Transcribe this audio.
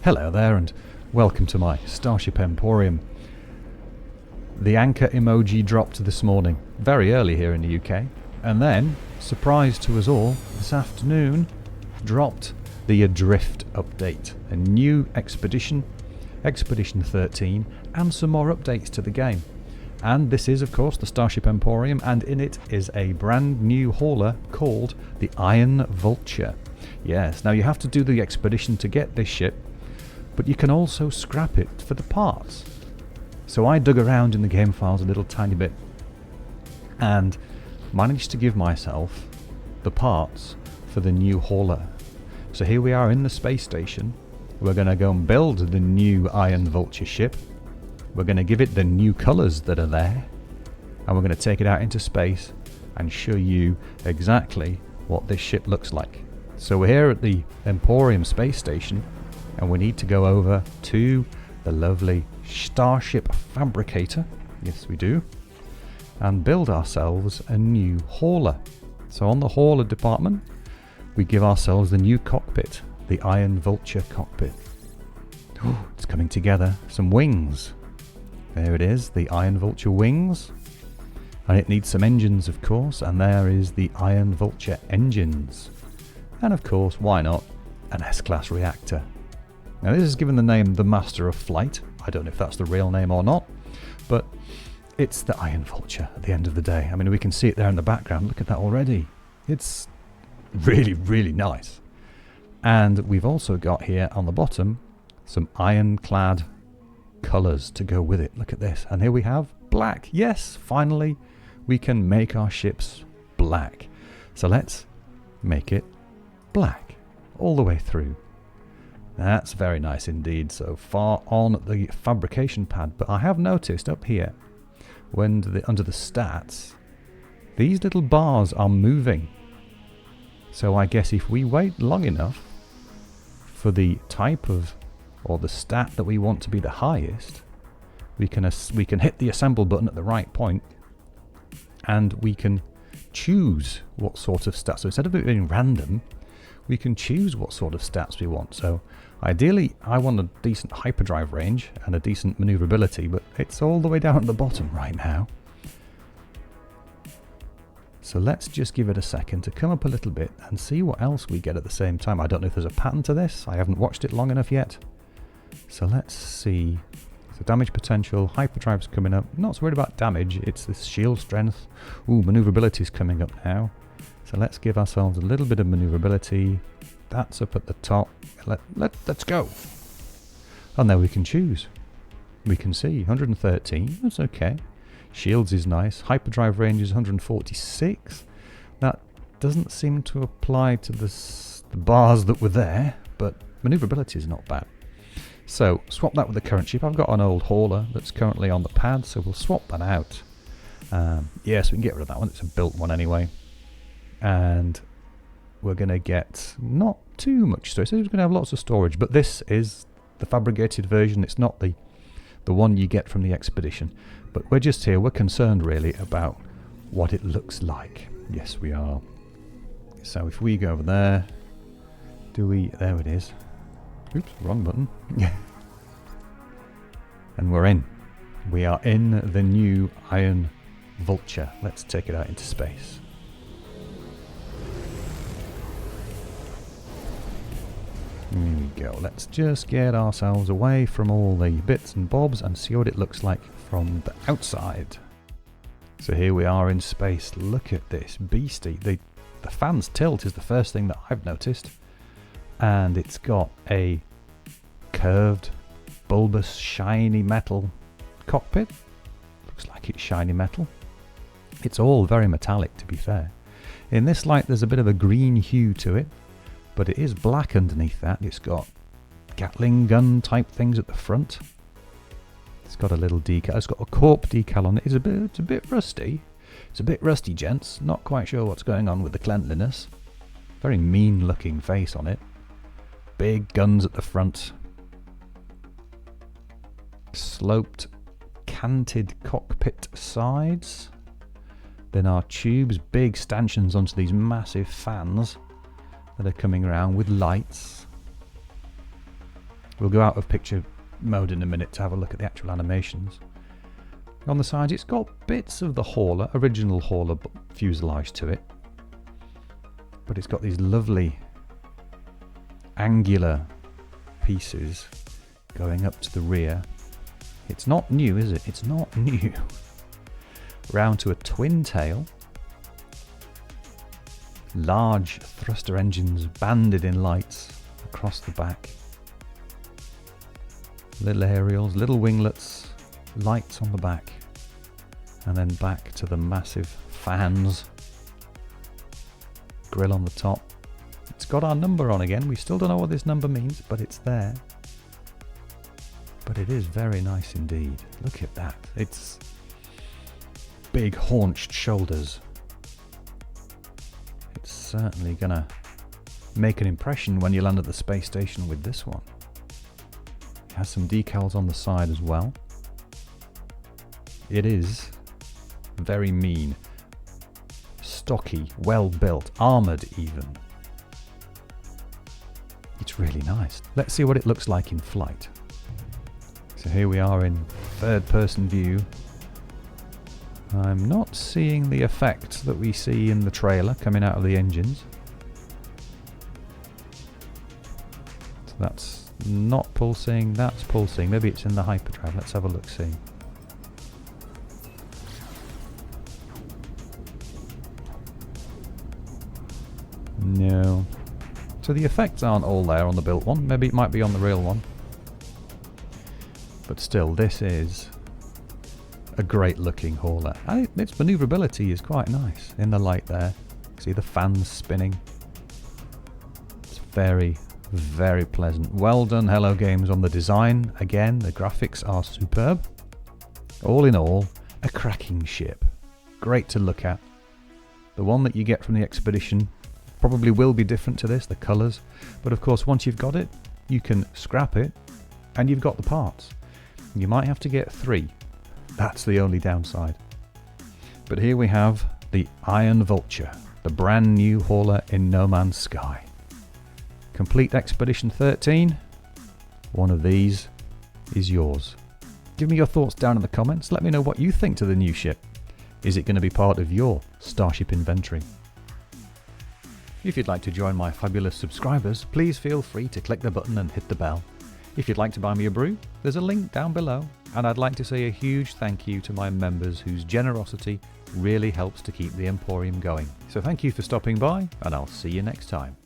Hello there and welcome to my Starship Emporium. The anchor emoji dropped this morning, very early here in the UK, and then, surprise to us all, this afternoon dropped the ADRIFT update, a new expedition, Expedition 13, and some more updates to the game. And this is of course the Starship Emporium, and in it is a brand new hauler called the Iron Vulture. Yes, now you have to do the expedition to get this ship, but you can also scrap it for the parts. So I dug around in the game files a little tiny bit and managed to give myself the parts for the new hauler. So here we are in the space station. We're going to go and build the new Iron Vulture ship. We're going to give it the new colours that are there, and we're going to take it out into space and show you exactly what this ship looks like. So we're here at the Emporium space station, and we need to go over to the lovely Starship Fabricator, yes we do, and build ourselves a new hauler. So on the hauler department, we give ourselves the new cockpit, the Iron Vulture cockpit. Oh, it's coming together. Some wings. There it is, the Iron Vulture wings. And it needs some engines, of course, and there is the Iron Vulture engines. And of course, why not, an S-class reactor. Now this is given the name the Master of Flight. I don't know if that's the real name or not, but it's the Iron Vulture at the end of the day. I mean, we can see it there in the background. Look at that already. It's really, really nice. And we've also got here on the bottom some ironclad colours to go with it. Look at this. And here we have black. Yes, finally we can make our ships black. So let's make it black all the way through. That's very nice indeed, so far on the fabrication pad. But I have noticed up here, when under the stats, these little bars are moving. So I guess if we wait long enough for the type of, or the stat that we want to be the highest, we can hit the assemble button at the right point, and we can choose what sort of stats. So instead of it being random, we can choose what sort of stats we want. So ideally I want a decent hyperdrive range and a decent maneuverability, but it's all the way down at the bottom right now. So let's just give it a second to come up a little bit and see what else we get at the same time. I don't know if there's a pattern to this. I haven't watched it long enough yet. So let's see. So damage potential, hyperdrive's coming up. Not so worried about damage, it's this shield strength. Ooh, maneuverability's coming up now. So let's give ourselves a little bit of maneuverability. That's up at the top. Let's go. And there we can choose. We can see 113. That's okay. Shields is nice. Hyperdrive range is 146. That doesn't seem to apply to the bars that were there, but maneuverability is not bad. So swap that with the current ship. I've got an old hauler that's currently on the pad, so we'll swap that out. Yes, we can get rid of that one. It's a built one anyway. And we're going to get not too much storage. So we're going to have lots of storage, but this is the fabricated version. It's not the one you get from the expedition. But we're just here. We're concerned really about what it looks like. Yes, we are. So if we go over there, there it is. Oops, wrong button. And we're in. We are in the new Iron Vulture. Let's take it out into space. Here we go. Let's just get ourselves away from all the bits and bobs and see what it looks like from the outside. So here we are in space. Look at this beastie. The fan's tilt is the first thing that I've noticed. And it's got a curved, bulbous, shiny metal cockpit. Looks like it's shiny metal. It's all very metallic, to be fair. In this light there's a bit of a green hue to it, but it is black underneath that. It's got Gatling gun type things at the front. It's got a little decal. It's got a corp decal on it. It's a bit rusty. It's a bit rusty, gents. Not quite sure what's going on with the cleanliness. Very mean looking face on it. Big guns at the front. Sloped, canted cockpit sides. Then our tubes, big stanchions onto these massive fans that are coming around with lights. We'll go out of picture mode in a minute to have a look at the actual animations. On the sides, it's got bits of the hauler, original hauler fuselage to it, but it's got these lovely angular pieces going up to the rear. It's not new, is it? It's not new. Round to a twin tail. Large thruster engines banded in lights across the back. Little aerials, little winglets, lights on the back. And then back to the massive fans. Grill on the top. It's got our number on again. We still don't know what this number means, but it's there. But it is very nice indeed. Look at that. It's big haunched shoulders. It's certainly gonna make an impression when you land at the space station with this one. It has some decals on the side as well. It is very mean, stocky, well built, armoured even. It's really nice. Let's see what it looks like in flight. So here we are in third person view. I'm not seeing the effect that we see in the trailer coming out of the engines. So that's not pulsing, that's pulsing. Maybe it's in the hyperdrive. Let's have a look, see. No. So the effects aren't all there on the built one. Maybe it might be on the real one. But still, this is a great looking hauler. And its manoeuvrability is quite nice in the light there. See the fans spinning. It's very, very pleasant. Well done, Hello Games, on the design. Again, the graphics are superb. All in all, a cracking ship. Great to look at. The one that you get from the Expedition probably will be different to this, the colours. But of course, once you've got it, you can scrap it and you've got the parts. You might have to get 3. That's the only downside. But here we have the Iron Vulture, the brand new hauler in No Man's Sky. Complete Expedition 13. One of these is yours. Give me your thoughts down in the comments. Let me know what you think to the new ship. Is it going to be part of your Starship inventory? If you'd like to join my fabulous subscribers, please feel free to click the button and hit the bell. If you'd like to buy me a brew, there's a link down below, and I'd like to say a huge thank you to my members whose generosity really helps to keep the Emporium going. So thank you for stopping by, and I'll see you next time.